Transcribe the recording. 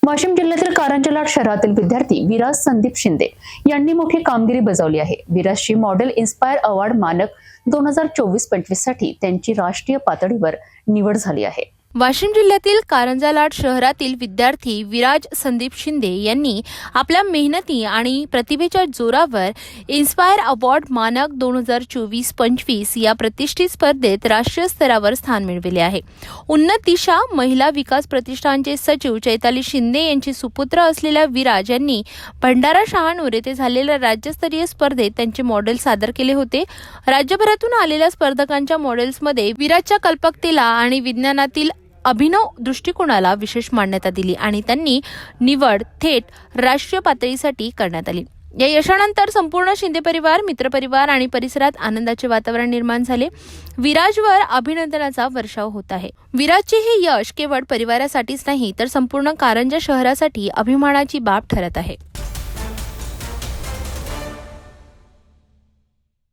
वाशिम जिल्ह्यातील कारंजा लाड शहरातील विद्यार्थी विराज संदीप शिंदे यांनी मोठी कामगिरी बजावली आहे। विराजची मॉडेल इन्स्पायर अवॉर्ड मानक 2024-25 साठी त्यांची राष्ट्रीय पातळीवर निवड झाली आहे। वाशिम जिल्ह्यातील कारंजा लाड शहरातील विद्यार्थी विराज संदीप शिंदे यांनी आपल्या मेहनती आणि प्रतिभेच्या जोरावर इन्स्पायर अवॉर्ड मानक 2024-25 या प्रतिष्ठित स्पर्धेत राष्ट्रीय स्तरावर स्थान मिळविले आहे। उन्नत दिशा महिला विकास प्रतिष्ठानचे सचिव चैताली शिंदे यांचे सुपुत्र असलेल्या विराज यांनी भंडारा शहानूर येथे झालेल्या राज्यस्तरीय स्पर्धेत त्यांचे मॉडेल सादर केले होते। राज्यभरातून आलेल्या स्पर्धकांच्या मॉडेल्समध्ये विराजच्या कल्पकतेला आणि विज्ञानातील अभिनव दृष्टिकोनाला विशेष मान्यता दिली आणि त्यांनी निवड थेट राष्ट्रीय पातळीसाठी करण्यात आली। या यशानंतर संपूर्ण शिंदे परिवार, मित्रपरिवार आणि परिसरात आनंदाचे वातावरण निर्माण झाले। विराजवर अभिनंदनाचा वर्षाव होत आहे। विराजचे हे यश केवळ परिवारासाठीच नाही तर संपूर्ण कारंजा शहरासाठी अभिमानाची बाब ठरत आहे।